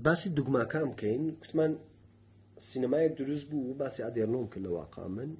باسی دوگماکان بکەین کوتمان سینەمایەک دروست بوو باسی ئادێرنۆم کرد لە واقع من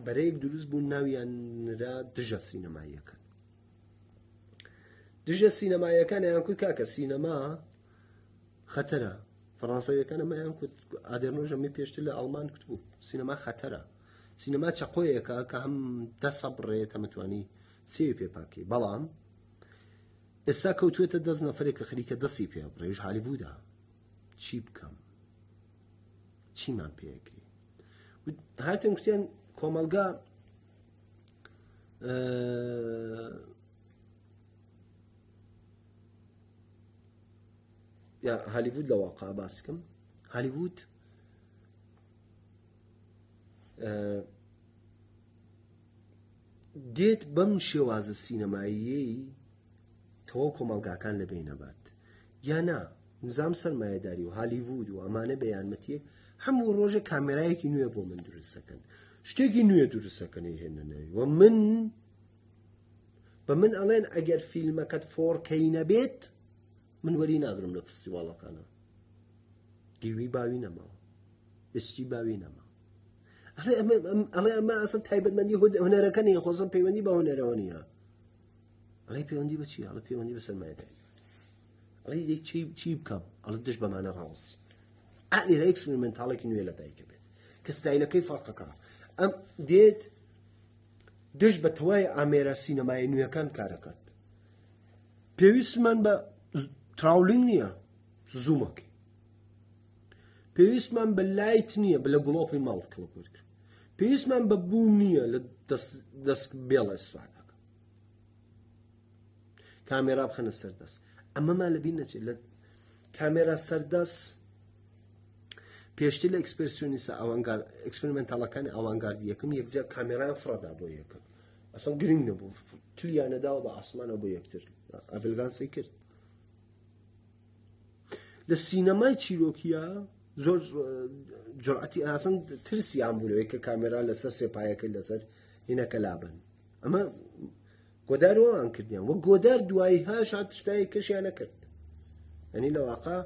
بەرەیەک دروست بوو ناویانرا دژە سینەماییەکان دژە سینەماییەکان یان کوت کاکە سینەما خەتەرە فەڕەنساویەکان ئەمەیان کوت ئادێرنۆ ژەمی پێشتر لە ئەڵمان کوت بوو سینەما خەتەرە سینەما چەقۆیەکە کە هەم دەسە بڕێت هەمتوانی سێوی پێپاکەی بەڵام ئێستا کەوتوێتە دەست نەفرێک کە خەریکە دەستی پێ بڕێژ هالیوودا چی بکەم چیمان پێەکەی هاتم کوتیان کۆمەلگا یا هالیوود لە واقع باسکەم هالیوود دێت بەم شێوازە سینەماییەی تەواو کۆمەلگاکان لە بینەبات یا نا نظام سەرمایەداری و هالیوود و ئەمانە بە یارمەتیەک هەموو ڕۆژە کامێرایەکی نوێ بۆ من دروستەکەن شتێکی نوێ دروستەکەنی هێننەوەی و بە من ئەڵێن ئەگەر فیلمەکەت 4K نەبێت من وەری ناگرم لە فستیواڵەکانە دیوی باوی نەماوە ئستی باوی نەما ئەڵێ ئەمە ئەسڵ تایبەتمەندی هونەرەکە نیە خۆزم پەیوەندی بە هونەرەوە نییە ئەڵێ پەیوەندی بە چیە ئەڵێ پەیوەندی بە سەرمایەداری ئەڵێ چی بکەم ئەڵێ دش بەمانە ڕاوەسی لێرە ئەکسپریمنتاڵێکی نوێ لە دایکە بێت کە ستایلەکەی فەرقەکە ئەم دێت دش بە تەوای ئامێرە سینەمای نوێەکان کارەکەت پێویستمان بە تراولینگ نییە زوومەکەی پێویستمان بە لایت نییە بە لە گوڵۆپی ماڵ کڵپورد پێویستمان بە بوو نییە لە دەست بێڵە ئەسفادەکە کامێرا بخەنە سەردەست ئەمەمان لەبین نەچێت لە کامێرا سەردەست پێشتر لە ئەکسپرسیۆنیستە ئەکسپریمنتاڵەکانی ئاوانگاردی یەکەم یەکجا کامێرایان فڕەدا بۆ یەکەم ئەسڵ گرنگ نەبوو تلیانەداوە بە ئاسمانە بۆ یەکتر ئەڤلگانسی کرد لە سینەمای چیرۆکیە زۆر جورعەتی ئاسن ترسیان بووەوەی کە کامێرا لەسەر سێپایەکەی لەسەر هینەکە لابن ئەمە گۆدارەوەیان کردیان وە گۆدار دوایی هاش هات شتایی کەشیان نەکرد ئەنی لە واقع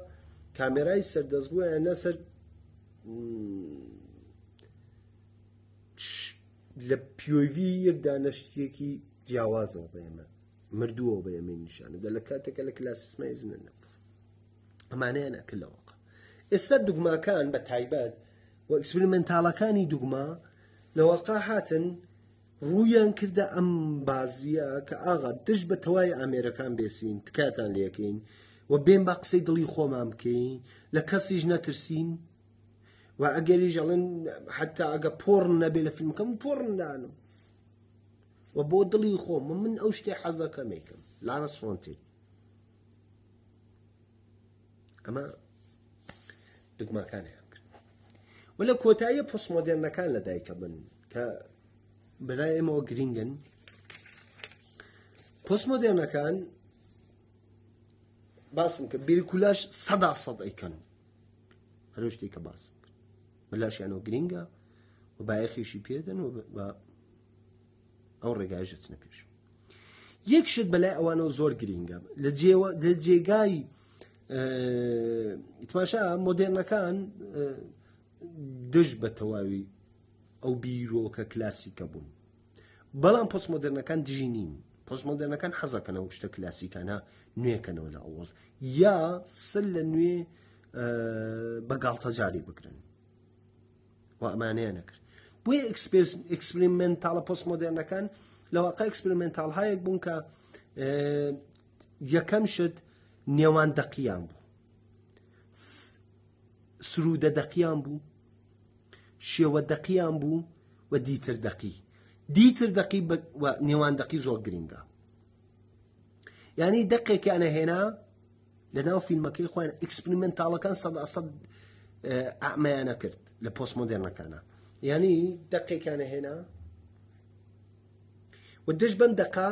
کامێرای سەردەست بووە یانە سەر لە پیۆڤی یەکدا نەشتێکی جیاوازەوە بە ئێمە مردووەوە بە ئێمە نیشانە دە لە کاتێکە لە کلاسیسمای زنە نەبوو ئەمانەیان ئەکرد لە واقع ئێستا دوگماکان بە تایبەت و ئەکسپریمنتاڵەکانی دوگما لە واقع هاتن ڕوویان کردە ئەم بازیە کە ئاغا دش بە تەوای ئامێرەکان بێسین تکاتان لێکەین و بێن بە قسەی دڵی خۆمان بکەین لە کەسیش نەترسین و ئەگەریش ئەڵێن حتا ئەگە پۆڕن نەبێ لە فیلمەکەم پۆڕن دانم و بۆ دڵی خۆم من ئەو شتێ حەزەکەمێکم لارەس فۆنتین ئەمە دوگماکانیان کرد و لە کۆتاییە پۆستمۆدێرنەکان لە دایکە بن کە بەلای ئێمەوە گرینگن پۆستمۆدێرنەکان باسم کرد بیرکولاش 100% ئەیکەن هەرو شتێک کە باسم کرد بەلاشیانەوە گرینگە و بایەخیشی پێدەن و بە ئەو ڕێگایش دەچنە پێش یەک شت بەلای ئەوانەوە زۆر گرینگە لە جێگای تماشا مۆدێرنەکان دژ بە تەواوی ئەو بیرۆکە کلاسیکە بوون بەڵام پۆستمۆدێرنەکان دژی نین پۆستمۆدێرنەکان حەزەکەنەوە شتە کلاسیکانە نوێکەنەوە لە ئەوڵ یا سل لە نوێ بەگاڵتە جاری بگرن و ئەمانەیە نەکرد بۆیە ئەکسپریمنتاڵە پۆستمۆدێرنەکان لە واقع ئەکسپریمنتاڵ هایەک بوون کە یەکەم شت نێوان دەقیان بوو سرودە دەقیان بوو شێوە دەقیان بوو و دیتر دەقی و نێوان دەقی زۆر گرینگە یعنی دەقێکیانە هێنا لە ناو فیلمەکەی خۆیان ئەکسپریمنتاڵەکان 100% ئەمەیانە کرد لە پۆستمۆدێرنەکانە یعنی دەقێکیانە هێنا و دژ بەم دەقا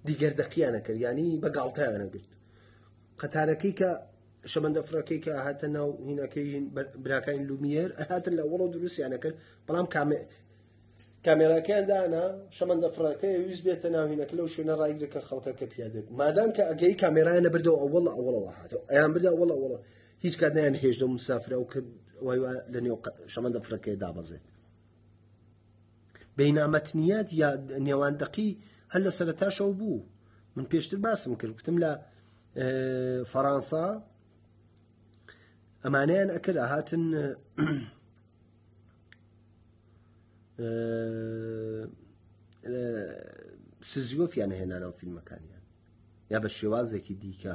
دیگەر دەقیانە کرد یعنی بەگاڵتەیانە گرت قەتارەکەی کە شەمەندە فڕەکەی کە هاتە ناو هینەکەی براکانی لومیر هاتن لە وەڵۆ دروستیانە کرد بەڵام کامێراکەیان دانا شەمەندە فڕەکەی ویست بێتە ناوهینەکە لەو شوێنە ڕایگرێکە خەڵکەکە پیادێک مادام کە ئەگەی کامێرایانە بردەوە ئەوڵەوە هاتەوە ئەیان بردە ئەوڵە هیچ کات نیان هێشتە مسافرە و کە وای لە نێو شەمەندە فڕەکەی دابەزێت بەینامەتنیات یا نێواندەقی هەر لە سەرەتاشەو بوو من پێشتر باسم کرد گوتم لە فەڕەنسا ئەمانەیان ئەکرد هاتن سزیۆفیان هێنانەوە فیلمەکانیان یا بە شێوازێکی دیکە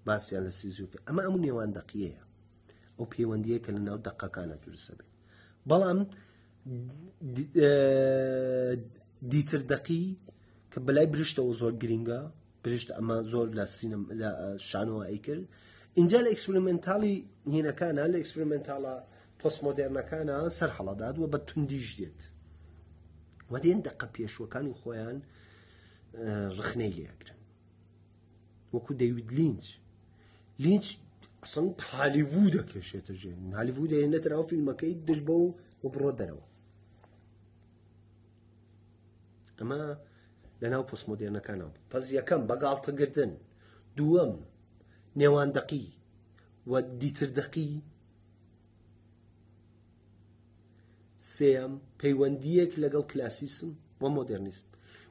باسییان لە سیزیۆفی ئەمە ئەموو نێواندەقیەیە ئەو پەیوەندیە کە لە ناو دەقەکانە دروستە بێت بەڵام دیتر دەقی کە بەلای برشتەوە زۆر گرینگە برشت ئەمە زۆر لە شانەوە ئەیکرد اینجا لە ئەکسپریمنتاڵی هینەکانە لە ئەکسپریمنتاڵە پۆستمۆدێرنەکانە سەر هەڵەدات و بە توندیش دێت و دێن دەقە پێشوەکانی خۆیان ڕخنەی لێگرن وەکو دەیوید لینچ ئەسڵ هالیوودە کێشێتە ژێن هالیوود هێنێتە ناو فیلمەکەی دژ بە و بڕۆ دەرەوە ئەمە لە ناو پۆستمۆدێرنەکانەوە پس یەکەم بەگاڵتەگردن دووەم نێواندەقی و دیتردەقی سێم پەیوەندیەک لەگەڵ کلاسیسم و مۆدرنیسم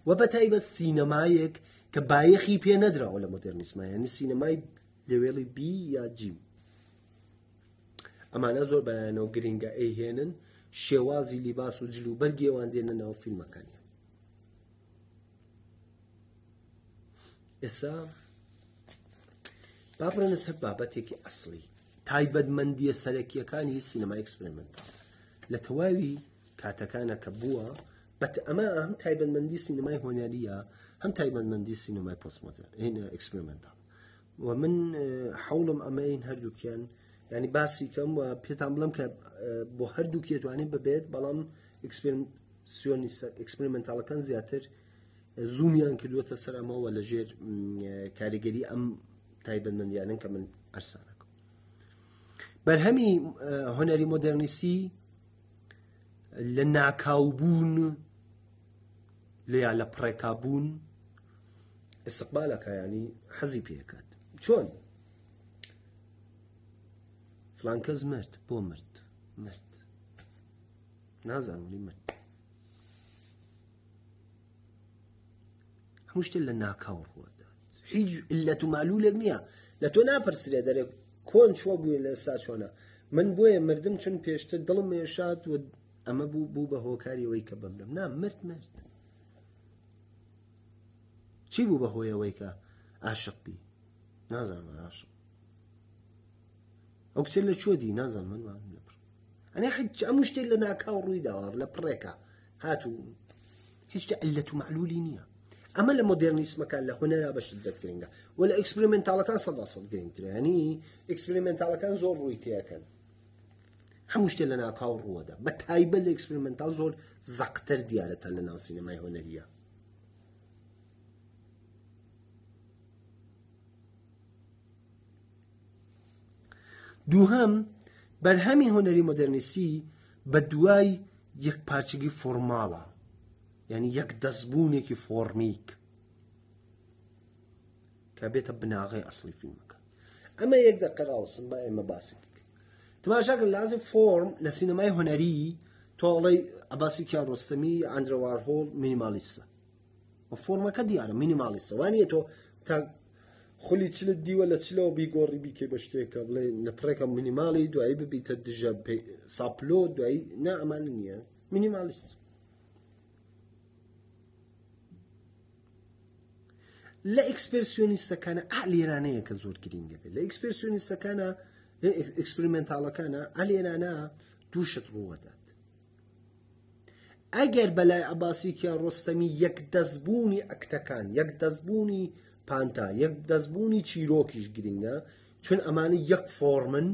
و بەتایبەت سینەمایەک کە بایەخی پێ نەدراوە لە مۆدرنیسمە یعنی سینەمای لەوێڵی بی یا جیم ئەمانە زۆر بەلایەنەوە گرینگە ئەیهێنن شێوازی لیباس و جلو بەرگێوان دێنە ناو فیلمەکانی ئێستا با بڕێنە سەر بابەتێکی ئەسڵی تایبەتمەندیە سەرەکیەکانی سینەمای ئەکسپریمنتاڵ لە تەواوی کاتەکانە کە بووە ئەمە هەم تایبەتمەندی سینەمای هۆنەریە هەم تایبەتمەندی سینەمای پۆستمۆدێرن ئەکسپریمنتاڵ و من حەوڵم ئەمەین هەردووکیان ینی باسی کەم و پێتان بڵم کە بۆ هەردووکی دەتوانین ببێت بەڵام ئەکسپریمنتاڵەکان زیاتر زوومیان کردووەتە سەر ئەمەوە لە ژێر کاریگەری ئەم تایبەتمەندیانن کە من ئەرسانەکەم بەرهەمی هۆنەری مۆدرنیستی لە ناکاوبوون لە لە پڕێکابوون ئستقبالەکە ینی حەزی پێکات چۆن فلان کەس مرد بۆ مرد نازانوی مرد هەموو شتێک لە ناکاو ڕوەدات هیچ علەت و معلولێک نییە لە تۆ ناپرسرێ دەرێ کۆن چۆ بووی لە ئێستا چۆنە من بۆیە مردم چون پێشتر دڵم مێشات و ئەمە بوو بە هۆکاری ئەوەی کە بمرم نا مرد چی بوو بە هۆی ئەوەی کە عاشق بی نازانم عاشق ئەو کچێ لە چۆ دی نازانم من وام لەبڕ ئەنێ هەموو شتێک لە ناکاو ڕووی داوە لە پڕێکە هاتوو هیچ علەت و معلولی نییە ئەمە لە مۆدرنیسمەکان لە هۆنەرا بە شدەت گرنگە و لە ئەکسپریمنتاڵەکان 100% گرنگترە ینی ئەکسپریمنتاڵەکان زۆر ڕووی تێەکەن هەموو شتێک لە ناکاو ڕووەدا بە تایبەت لە ئەکسپریمنتاڵ زۆر زەقتر دیارەتە لە ناو سینەمای هۆنەریە دووهەم بەرهەمی هۆنەری مۆدرنیستی بە دوای یەک پارچگی فۆرماڵە یعنی یەک دەستبوونێکی فۆرمیک کە بێتە بناغی ئەسڵی فیلمەکە ئەمە یەک دەقە ڕاوەسن با ئێمە باسی تماشاکن لازم فۆرم لە سینەمای هۆنەری تۆڵی ئەباسی کیارۆستەمی ئاندرە وارهۆڵ مینیمالیستە و فۆرمەکە دیارە مینیمالیستە وانیە تۆ تا خولی چلت دیوە لە چلەوە بیگۆڕی بیکەی بە شتێکە بڵێ نەپڕێکە مینیماڵی دوایی ببیتە دژە ساپلۆ دوایی نا ئەمان نییە مینیمالیست لە ئەکسپرسیۆنیستەکانە لێرانەیە کە زۆر گرینگە بێت لە ئەکسپرسیۆنیستەکانە ئەکسپریمنتاڵەکانە لێرانە دووشت ڕووەدات ئەگەر بەلای عەباسی کیارۆستەمی یەک دەستبوونی ئەکتەکان یەک دەستبوونی پانتا یەک دەستبوونی چیرۆکیش گرینگە چون ئەمانە یەک فۆرمن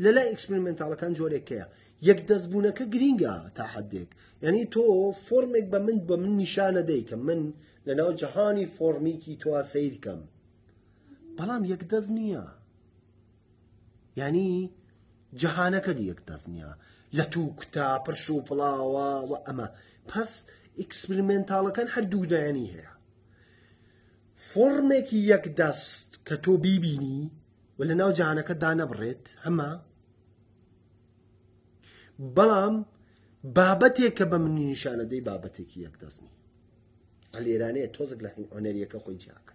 لەلای ئەکسپریمنتاڵەکان جۆرێکەیە یەک دەستبوونەکە گرینگە تا حەدێک یعنی تۆ فۆرمێک بە من نیشانە دەی کە من لەناو جەهانی فۆرمیکی تۆ سەیر کەم بەڵام یەک دەست نییە یعنی جەهانەکە دی یەک دەست نییە لە تو کوتا پرش و پڵاوە و ئەمە پس ئیکسپریمنتاڵەکان هەردوو لایەنی هەیە فۆرمێکی یەک دەست کە تۆ بیبینی و لە ناو جیهانەکەتدا نەبڕێت هەمە بەڵام بابەتێک کە بە منی نیشانە دەی بابەتێکی یەک دەستنی ئەلێرانەیە تۆزێک لە هۆنەریەکە خۆی جیاکە